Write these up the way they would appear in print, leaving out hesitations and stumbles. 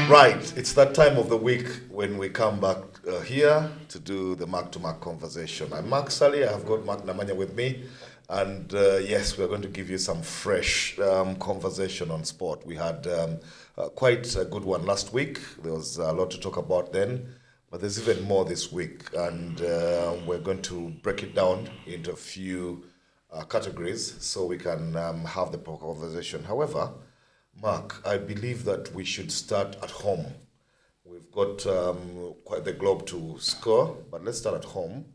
Right, it's that time of the week when we come back here to do the Mark-to-Mark conversation. I'm Mark Sally, I've got Mark Namanya with me, and yes, we're going to give you some fresh conversation on sport. We had quite a good one last week. There was a lot to talk about then, but there's even more this week, and we're going to break it down into a few categories so we can have the conversation. However, Mark, I believe that we should start at home. We've got quite the globe to score, but let's start at home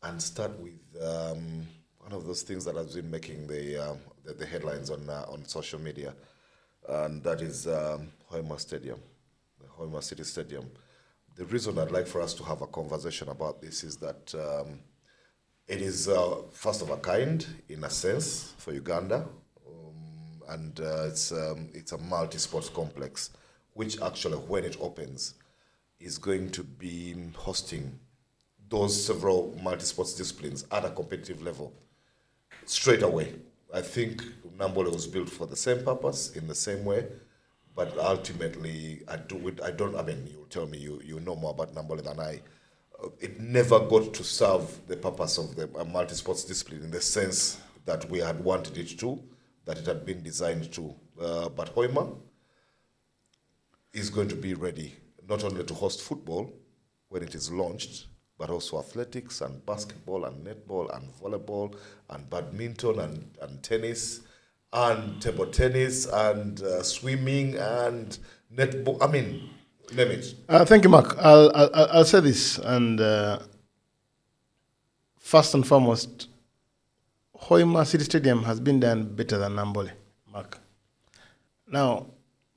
and start with one of those things that has been making the headlines on social media, and that is Hoima Stadium, the Hoima City Stadium. The reason I'd like for us to have a conversation about this is that it is first of a kind in a sense for Uganda. And it's a multi-sports complex, which actually, when it opens, is going to be hosting those several multi-sports disciplines at a competitive level straight away. I think Nambole was built for the same purpose, in the same way, but ultimately, I mean, you'll tell me you know more about Nambole than I. It never got to serve the purpose of the multi-sports discipline in the sense that we had wanted it to, that it had been designed to. But Hoima is going to be ready not only to host football when it is launched, but also athletics and basketball and netball and volleyball and badminton and tennis and table tennis and swimming and netball. I mean, name it. Thank you, Mark. I'll say this, and first and foremost, Hoima City Stadium has been done better than Nambole, Mark. Now,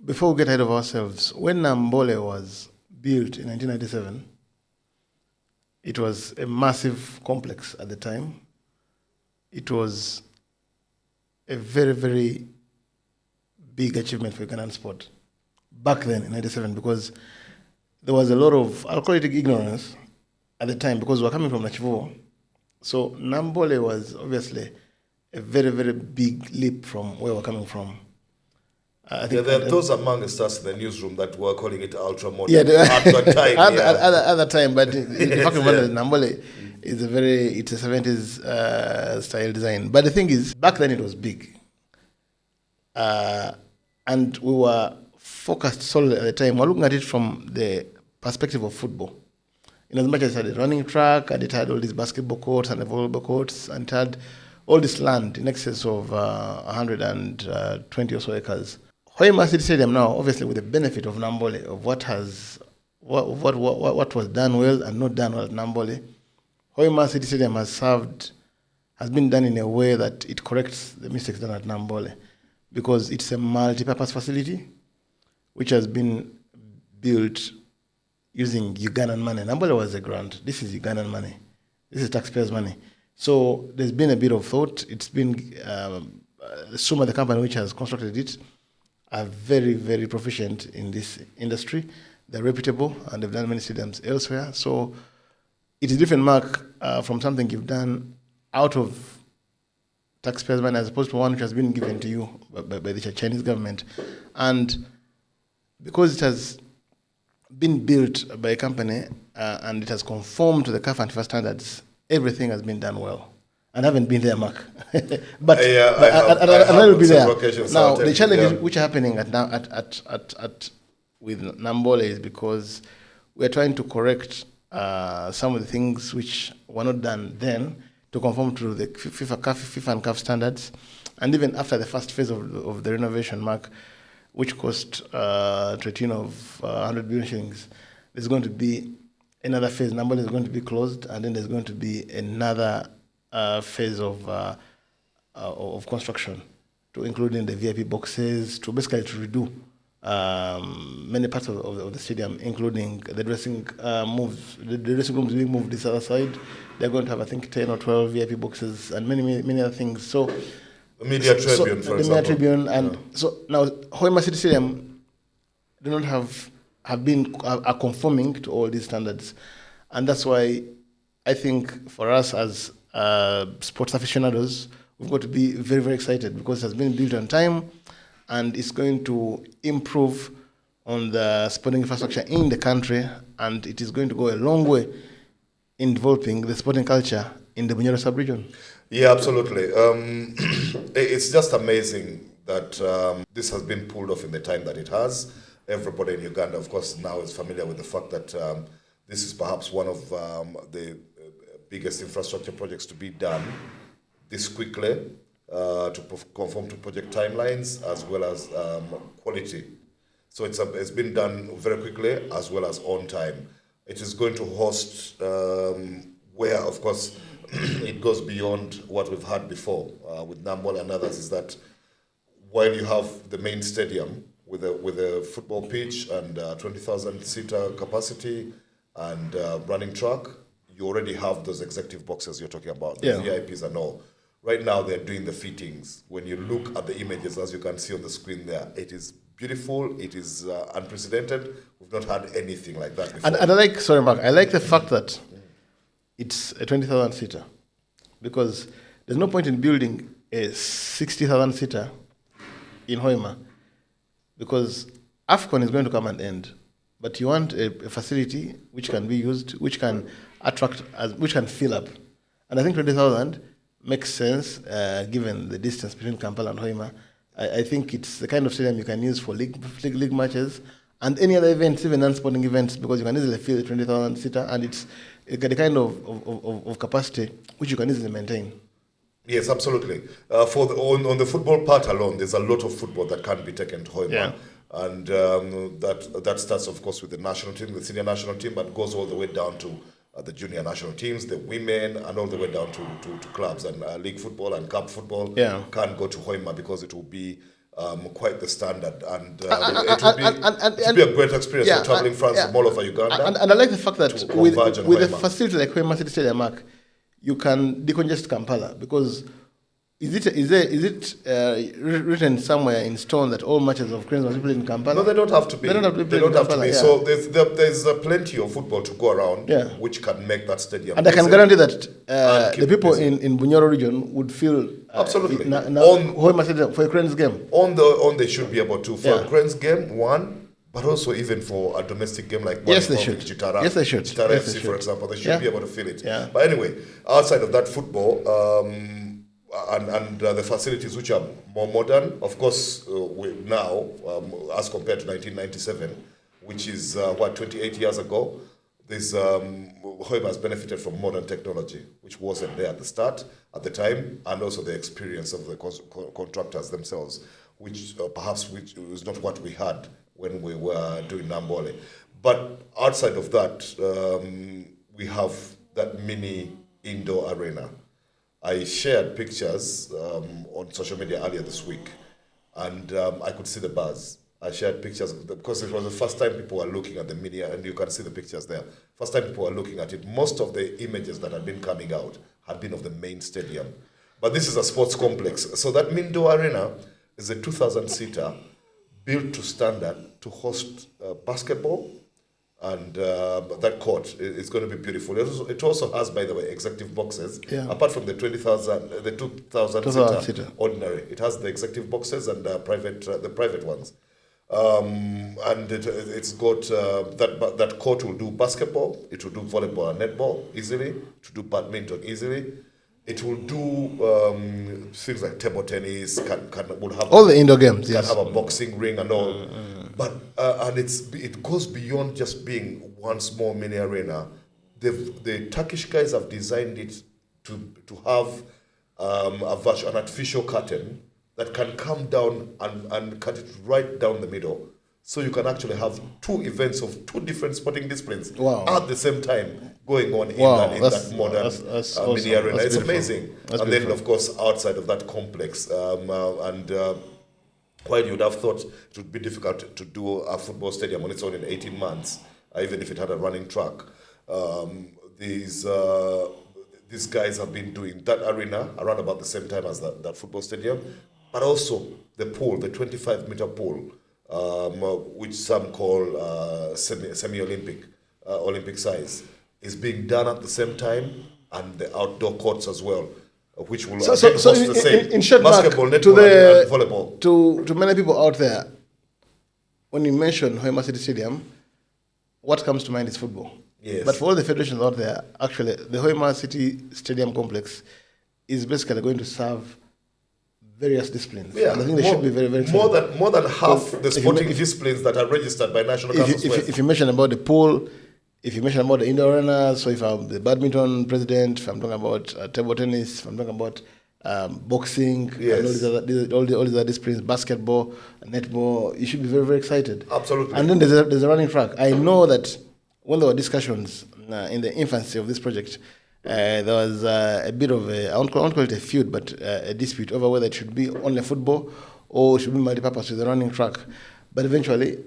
before we get ahead of ourselves, when Nambole was built in 1997, it was a massive complex at the time. It was a very, very big achievement for Ugandan sport back then in 97, because there was a lot of, I'll call it ignorance at the time, because we were coming from Nachivo. So Nambole was obviously a very, very big leap from where we're coming from. I think there are those amongst us in the newsroom that were calling it ultra modern at that time. At that time, but in fact, Nambole is it's a 70s style design. But the thing is, back then it was big. And we were focused solely at the time. We're looking at it from the perspective of football. In as much as it had a running track, and it had all these basketball courts and the volleyball courts, and it had all this land in excess of 120 or so acres. Hoima City Stadium now, obviously with the benefit of Nambole, of what was done well and not done well at Nambole, Hoima City Stadium has been done in a way that it corrects the mistakes done at Nambole, because it's a multi-purpose facility which has been built using Ugandan money. Nambole was a grant. This is Ugandan money. This is taxpayers' money. So there's been a bit of thought. It's been Suma, the company which has constructed it, are very, very proficient in this industry. They're reputable, and they've done many stadiums elsewhere. So it is different, Mark, from something you've done out of taxpayers' money as opposed to one which has been given to you by the Chinese government. And because it has been built by a company and it has conformed to the CAF and FIFA standards, everything has been done well. And I haven't been there, Mark. but I will be there. Now, the challenges which are happening with Nambole is because we're trying to correct some of the things which were not done then to conform to the FIFA and CAF standards. And even after the first phase of the renovation, Mark, which cost to a tune of 100 billion shillings, there's going to be another phase. Nambole is going to be closed, and then there's going to be another phase of construction, to including the VIP boxes, to basically to redo many parts of the stadium, including the dressing moves. The dressing rooms being moved this other side. They're going to have, I think, 10 or 12 VIP boxes and many other things. So the media tribune, for example. The media tribune, and so now Hoima City Stadium do not are conforming to all these standards, and that's why I think for us as sports aficionados, we've got to be very, very excited, because it has been built on time and it's going to improve on the sporting infrastructure in the country, and it is going to go a long way in developing the sporting culture in the Bunyoro sub-region. Yeah, absolutely. It's just amazing that this has been pulled off in the time that it has. Everybody in Uganda, of course, now is familiar with the fact that this is perhaps one of the biggest infrastructure projects to be done this quickly, to conform to project timelines as well as quality. So it's been done very quickly as well as on time. It is going to host where, of course, it goes beyond what we've had before with Nambole and others, is that while you have the main stadium with a football pitch and 20,000 seater capacity and running track, you already have those executive boxes you're talking about, the VIPs and all. Right now, they're doing the fittings. When you look at the images, as you can see on the screen there, it is beautiful. It is unprecedented. We've not had anything like that before. And I like, sorry, Mark, I like the fact that it's a 20,000 seater, because there's no point in building a 60,000 seater in Hoima, because AFCON is going to come and end. But you want a facility which can be used, which can attract, which can fill up. And I think 20,000 makes sense given the distance between Kampala and Hoima. I think it's the kind of stadium you can use for league matches and any other events, even non-sporting events, because you can easily fill a 20,000 seater, and it's the kind of capacity which you can easily maintain. Yes, absolutely. On the football part alone, there's a lot of football that can be taken to Hoima. Yeah. And that starts, of course, with the national team, the senior national team, but goes all the way down to the junior national teams, the women, and all the way down to clubs. And league football and cup football can go to Hoima because it will be quite the standard. And it will be a great experience for traveling fans from all over Uganda. And I like the fact that with a facility like Hoima City Stadium, Mark, you can decongest Kampala, because is it written somewhere in stone that all matches of Cranes must be played in Kampala? No, they don't have to be. They don't have to be played in Kampala. Yeah. So there's plenty of football to go around, which can make that stadium. And I can guarantee that the people in Bunyoro region would feel absolutely Hoima Stadium for a Cranes game. They should be able to for a Cranes game, one. But also even for a domestic game like yes, they should. Chitara, yes, they should. Chitara yes, FC, they should. for example, they should be able to fill it. Yeah. But anyway, outside of that football, and the facilities which are more modern, of course, now, as compared to 1997, which is, 28 years ago, Hoima has benefited from modern technology, which wasn't there at the time, and also the experience of the contractors themselves, which which was not what we had when we were doing Nambole. But outside of that, we have that mini indoor arena. I shared pictures on social media earlier this week, and I could see the buzz. I shared pictures because it was the first time people were looking at the media, and you can see the pictures there. First time people were looking at it. Most of the images that had been coming out had been of the main stadium. But this is a sports complex. So that indoor arena is a 2,000-seater built to standard to host basketball, and that court is going to be beautiful. It also has, by the way, executive boxes. Yeah. Apart from the 2,000 seater ordinary, it has the executive boxes and the private ones. And it's got that court will do basketball, it will do volleyball and netball easily, to do badminton easily. It will do things like table tennis. Will have all the indoor games. Can have a boxing ring and all. But and it goes beyond just being one small mini arena. The Turkish guys have designed it to have an artificial curtain that can come down and cut it right down the middle. So you can actually have two events of two different sporting disciplines at the same time going on in that modern awesome. mini arena. That's it's beautiful. Amazing. That's and beautiful. Then, of course, outside of that complex, while you'd have thought it would be difficult to do a football stadium on its own in 18 months, even if it had a running track, these guys have been doing that arena around about the same time as that football stadium, but also the pool, the 25-meter pool, which some call semi-Olympic, Olympic size, is being done at the same time, and the outdoor courts as well, which will host the same in short, basketball, Mark, netball, and volleyball. To many people out there, when you mention Hoima City Stadium, what comes to mind is football. Yes. But for all the federations out there, actually, the Hoima City Stadium complex is basically going to serve various disciplines. Yeah, And I think they should be very, very more than half the if you sporting ma- if- disciplines that are registered by National Council West. if you mention about the pool, if you mention about the indoor arenas, so if I'm the badminton president, if I'm talking about table tennis, if I'm talking about boxing, Yes. and all these other disciplines, basketball, netball, you should be very, very excited. Absolutely. And then there's a running track. I know that when there were discussions in the infancy of this project, there was a bit of I won't call it a feud, but a dispute over whether it should be only football or it should be multi-purpose with a running track. But eventually,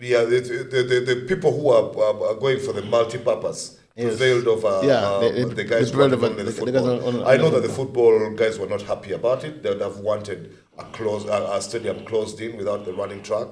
Yeah, the people who are going for the multi-purpose prevailed over the guys who wanted only the football. I know that the football guys were not happy about it. They would have wanted a stadium closed in without the running track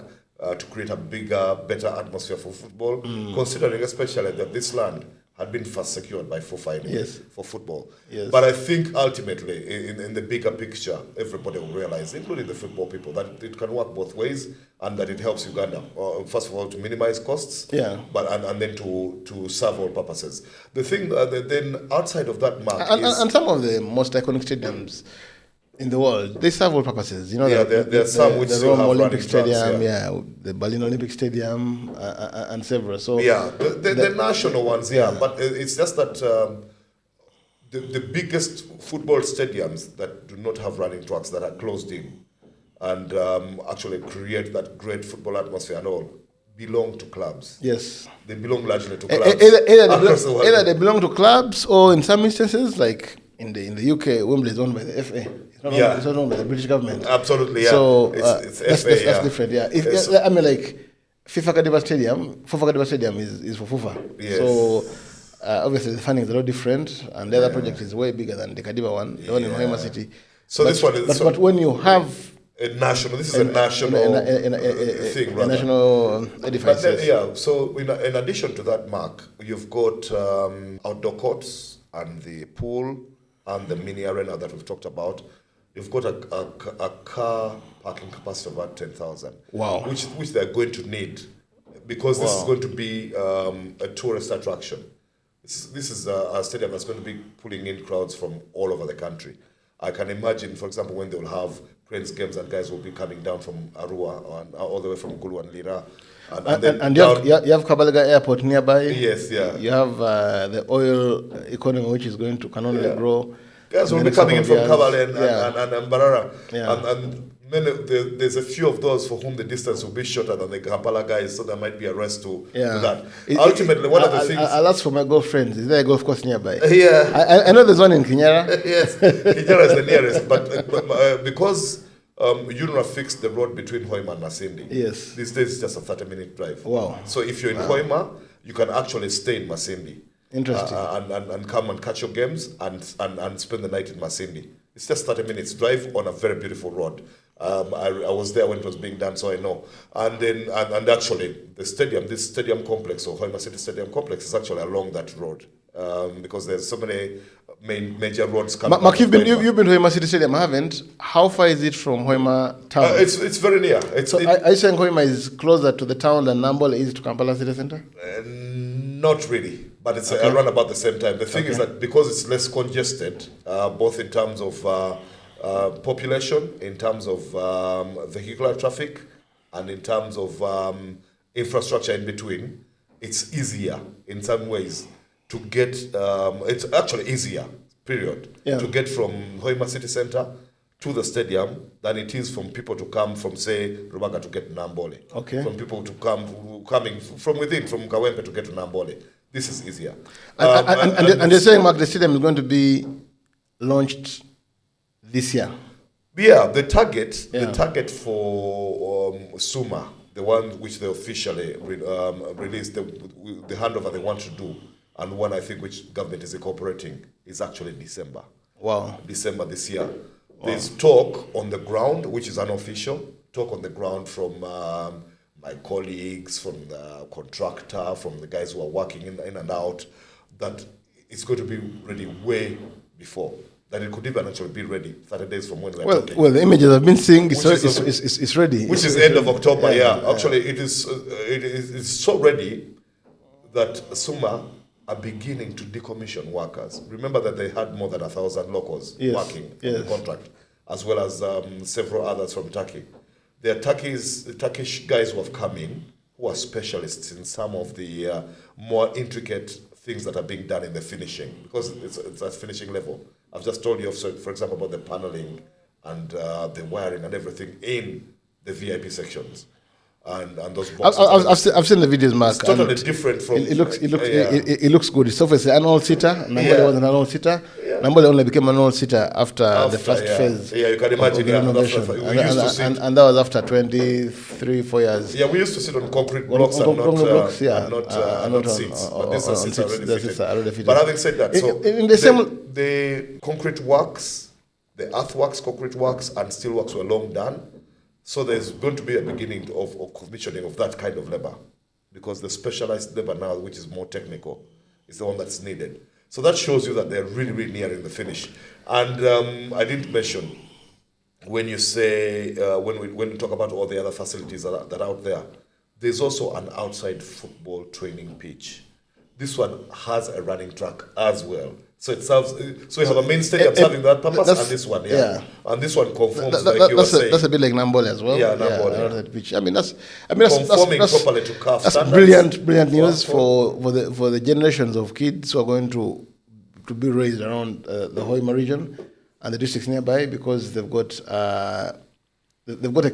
to create a bigger, better atmosphere for football, considering especially that this land had been first secured by FUFA anyway for football. Yes. But I think ultimately, in the bigger picture, everybody will realize, including the football people, that it can work both ways and that it helps Uganda, first of all, to minimize costs, but and then to serve all purposes. The thing, then outside of that mark and some of the most iconic stadiums in the world, they serve all purposes. You know, there are some which the still Rome have Olympic running tracks, Stadium, the Berlin Olympic Stadium, and several. So the national ones, but it's just that the biggest football stadiums that do not have running tracks, that are closed in, and actually create that great football atmosphere and all, belong to clubs. Yes. They belong largely to clubs. Either they belong to clubs, or in some instances, like in the UK, Wembley is owned by the FA. It's not owned by the British government. Absolutely, yeah. So it's that's FA, that's different, yeah. I mean, like FIFA Kadiba Stadium is for FIFA. Yes. So obviously the funding is a lot different, and the other project is way bigger than the Kadiba one, the one in Hoima City. So this one is... But when you have a national, this is a national thing, rather. A national edifice. But then, so in addition to that, Mark, you've got outdoor courts and the pool and the mini arena that we've talked about. You've got a car parking capacity of about 10,000. Wow. Which they're going to need, because this is going to be a tourist attraction. This is a stadium that's going to be pulling in crowds from all over the country. I can imagine, for example, when they will have Cranes games and guys will be coming down from Arua and all the way from Gulu and Lira. And you have Kabalega Airport nearby. Yes, yeah. You have the oil economy, which is going to can only grow. Guys will be coming in from Kabale and Mbarara. Yeah. And there's a few of those for whom the distance will be shorter than the Kampala guys, so there might be a rest to that. Ultimately, one of the things... I'll ask for my golf friends. Is there a golf course nearby? Yeah. I know there's one in Kinyara. Yes, Kinyara is the nearest, but because UNRWA fixed the road between Hoima and Masindi, yes, these days it's just a 30-minute drive. Wow. So if you're in Hoima, you can actually stay in Masindi. Interesting. And come and catch your games and spend the night in Masindi. It's just 30 minutes drive on a very beautiful road. I was there when it was being done, so I know. And then and actually this stadium complex, or Hoima City Stadium Complex, is actually along that road, because there's so many major roads coming. Mark, you've been to Hoima City Stadium, I haven't. How far is it from Hoima town? It's very near. Are you saying Hoima is closer to the town than Nambole is to Kampala City Centre? Not really, but it's around about the same time. The thing is that because it's less congested, both in terms of population, in terms of vehicular traffic, and in terms of infrastructure in between, it's easier in some ways to get, it's actually easier, period, to get from Hoima City Centre to the stadium than it is from people to come from, say, Rubaga to get to Nambole. Okay. From people to coming from within, from Kawempe to get to Nambole. This is easier. And you're saying, Mark, the stadium is going to be launched this year? Yeah, the target for SUMA, the one which they officially released, the handover they want to do, and one I think which government is incorporating, is actually December. Wow. December this year. Wow. There's talk on the ground, which is unofficial, talk on the ground from my colleagues, from the contractor, from the guys who are working in and out, that it's going to be ready way before that it could even actually be ready 30 days from when we're Well, talking. well, the images I've been seeing, Which it's ready. Which is end of October, Actually, it's so ready that Suma are beginning to decommission workers. Remember that they had more than 1,000 locals working on the contract, as well as several others from Turkey. There are Turkish guys who have come in, who are specialists in some of the more intricate things that are being done in the finishing, because it's at finishing level. I've just told you, for example, about the paneling and the wiring and everything in the VIP sections. And those boxes. I've seen the videos, Mark. It's totally different from. It looks good. It's obviously an all-seater. Nambole was an all-seater. Nambole only became an all-seater after the first phase. Yeah, you can imagine. And that was after 4 years. Yeah, we used to sit on concrete blocks and not seats. But these are seats already fitted. But having said that, so the concrete works, the earthworks, concrete works, and steel works were long done. So there's going to be a beginning of commissioning of that kind of labor, because the specialized labor now, which is more technical, is the one that's needed. So that shows you that they're really, really nearing the finish. And I didn't mention, when you say, when we talk about all the other facilities that are out there, there's also an outside football training pitch. This one has a running track as well. So it serves. So you have a main stadium serving that purpose, and this one, and this one conforms like you were saying. That's a bit like Nambole as well. Yeah, Nambole. I mean, that's conforming properly to CAF that's standards. brilliant news for the generations of kids who are going to be raised around the Hoima region and the districts nearby, because they've got a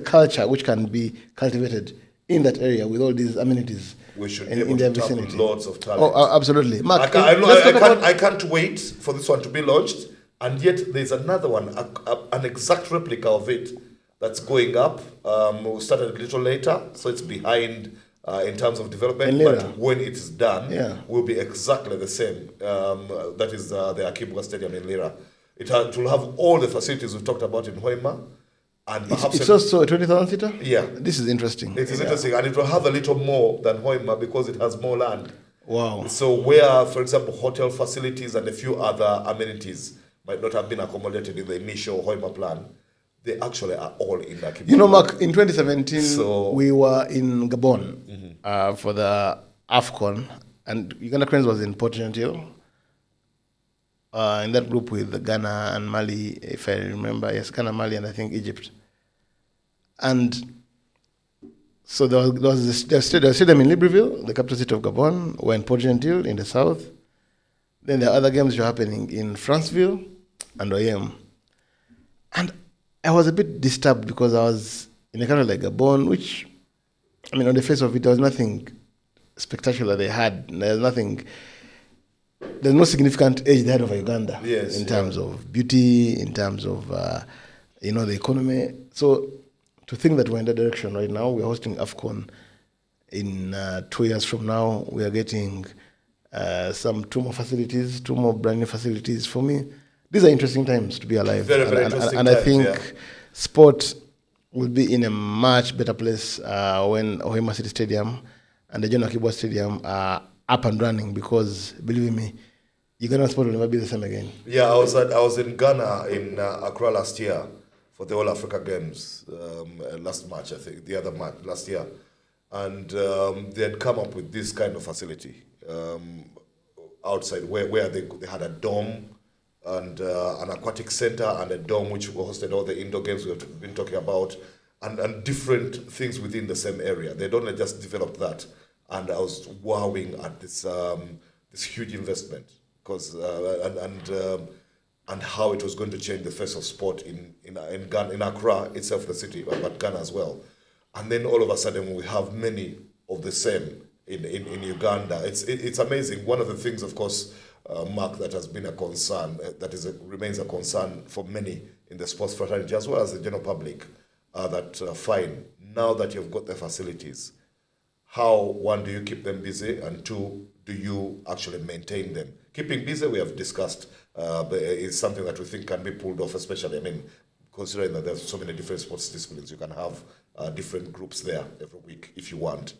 culture which can be cultivated in that area with all these amenities. We should be in able their to tap vicinity. lots of talent. Oh, absolutely. Mark, I can't wait for this one to be launched. And yet there's another one, an exact replica of it that's going up. We started a little later, so it's behind in terms of development. But when it is done, will be exactly the same. That is the Akibwa Stadium in Lira. It will have all the facilities we've talked about in Hoima. And it's also a 20,000 seater? Yeah. This is interesting. It is interesting, and it will have a little more than Hoima because it has more land. Wow. So where, for example, hotel facilities and a few other amenities might not have been accommodated in the initial Hoima plan, they actually are all in that. You know, Mark, in 2017, we were in Gabon for the AFCON, and Uganda Cranes was in Port Gentil. In that group with Ghana and Mali, if I remember. Yes, Ghana, Mali, and I think Egypt. And so there was the stadium in Libreville, the capital city of Gabon, or in Port Gentil in the south. Then there are other games which were happening in Franceville and Oyem. And I was a bit disturbed because I was in a country like Gabon, which, I mean, on the face of it, there was nothing spectacular they had. There's no significant edge they had over Uganda in terms of beauty, in terms of, the economy. So to think that we're in that direction right now, we're hosting AFCON in 2 years from now, we are getting two more brand new facilities. For me, these are interesting times to be alive. Very, very interesting times, I think sport will be in a much better place when Hoima City Stadium and the John Akibwa Stadium are up and running, because believe me, Uganda sport will never be the same again. Yeah, I was in Ghana in Accra last year for the All Africa Games last March, I think, the other March last year, and they had come up with this kind of facility outside where they had a dome and an aquatic center and a dome which hosted all the indoor games we've been talking about, and different things within the same area. They'd only just developed that. And I was wowing at this huge investment, because and how it was going to change the face of sport in Ghana, in Accra itself, the city, but Ghana as well. And then all of a sudden we have many of the same in Uganda. It's amazing. One of the things, of course, Mark, that has been a concern, remains a concern for many in the sports fraternity as well as the general public, that fine, now that you've got the facilities, how, one, do you keep them busy, and two, do you actually maintain them? Keeping busy, we have discussed, is something that we think can be pulled off, especially, considering that there's so many different sports disciplines, you can have different groups there every week if you want.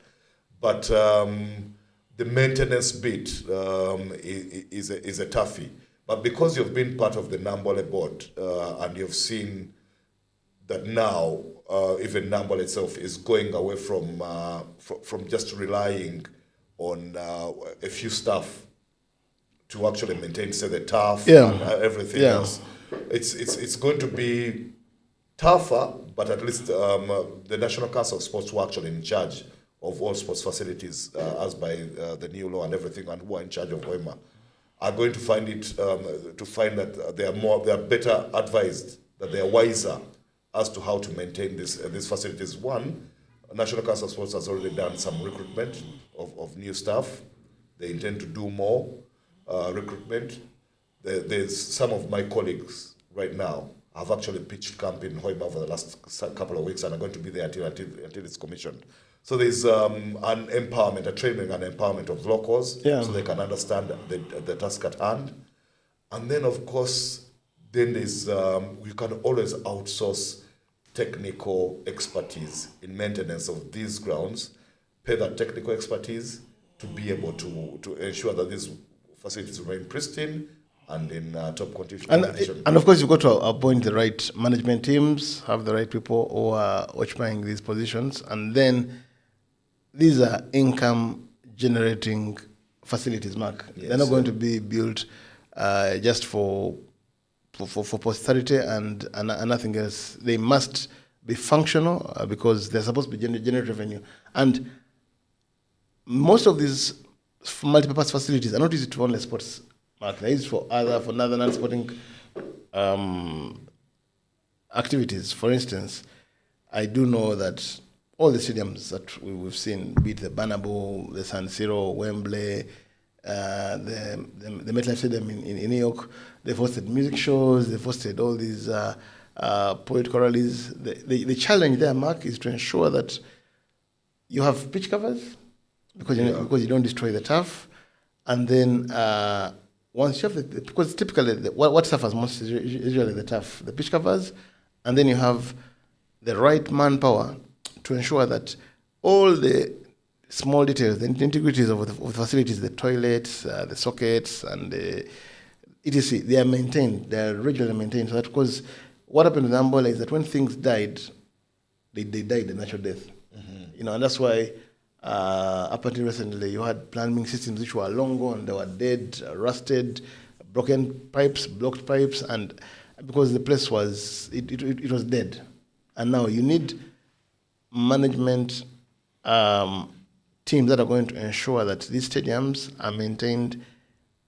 But the maintenance bit is a toughie. But because you've been part of the Nambole board and you've seen that now even Nambole itself is going away from just relying on a few staff to actually maintain, say, the turf and everything else. It's going to be tougher, but at least the National Council of Sports, who are actually in charge of all sports facilities as by the new law and everything, and who are in charge of Hoima, are going to find that they are better advised, that they are wiser as to how to maintain these facilities. One, National Council of Sports has already done some recruitment of new staff. They intend to do more recruitment. There's some of my colleagues right now have actually pitched camp in Hoima for the last couple of weeks and are going to be there until it's commissioned. So there's an empowerment, a training and empowerment of locals, so they can understand the task at hand. And then, of course, there's we can always outsource technical expertise in maintenance of these grounds, pay that technical expertise to be able to ensure that these facilities remain pristine and in top condition. And of course, you've got to appoint the right management teams, have the right people who are occupying these positions, and then these are income generating facilities, Mark. Yes, they're not going to be built just for posterity and nothing else. They must be functional because they're supposed to be generate revenue. And most of these multi-purpose facilities are not used to only sports, Mark. They're used for other non-sporting activities. For instance, I do know that all the stadiums that we've seen, be it the Bernabeu, the San Siro, Wembley, the MetLife Stadium in New York, they've hosted music shows, they've hosted all these political rallies. The challenge there, Mark, is to ensure that you have pitch covers because you don't destroy the turf, and then once you have because typically what suffers most is usually the turf, the pitch covers, and then you have the right manpower to ensure that all the small details, the integrities of the facilities, the toilets, the sockets, and etc., they are maintained, they are regularly maintained. So that, because what happened with Ambola is that when things died, they died a natural death. Mm-hmm. And that's why up until recently you had plumbing systems which were long gone, they were dead, rusted, broken pipes, blocked pipes, and because the place was it was dead. And now you need management teams that are going to ensure that these stadiums are maintained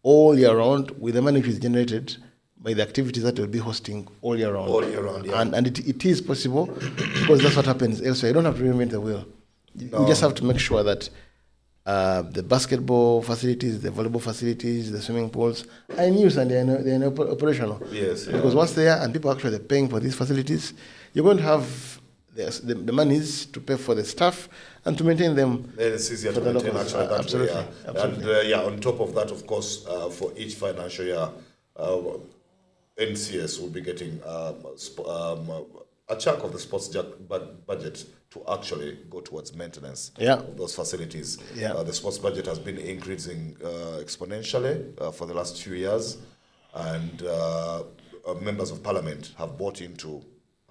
all year round with the money which is generated by the activities that will be hosting all year round. All year round, yeah. And it is possible because that's what happens elsewhere. You don't have to reinvent the wheel. No. You just have to make sure that the basketball facilities, the volleyball facilities, the swimming pools are in use and they're operational. Yes. Because once they are and people are actually paying for these facilities, you're going to have the monies to pay for the staff and to maintain them. It's easier to maintain actually that absolutely, way. Yeah. Absolutely. And on top of that, of course, for each financial year, NCS will be getting a chunk of the sports budget to actually go towards maintenance of those facilities. Yeah. The sports budget has been increasing exponentially for the last few years, and members of parliament have bought into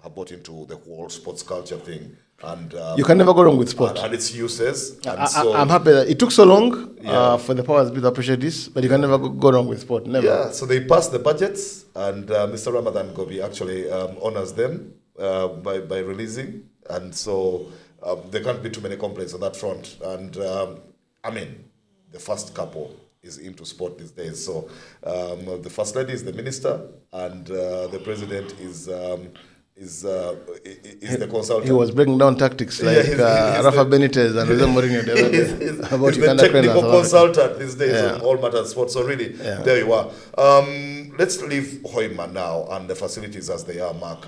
the whole sports culture thing. And you can never go wrong with sport and its uses. And so I'm happy that it took so long for the powers to appreciate this, but you can never go wrong with sport. Never. Yeah, so they passed the budgets, and Mr. Ramadan Gobi actually honors them by releasing, and so there can't be too many complaints on that front. And the first couple is into sport these days. So the first lady is the minister, and the president is the consultant. He was breaking down tactics like Rafa Benitez and Jose Mourinho. He's the technical consultant these days on all matters sports. So really, there you are. Let's leave Hoima now and the facilities as they are, Mark.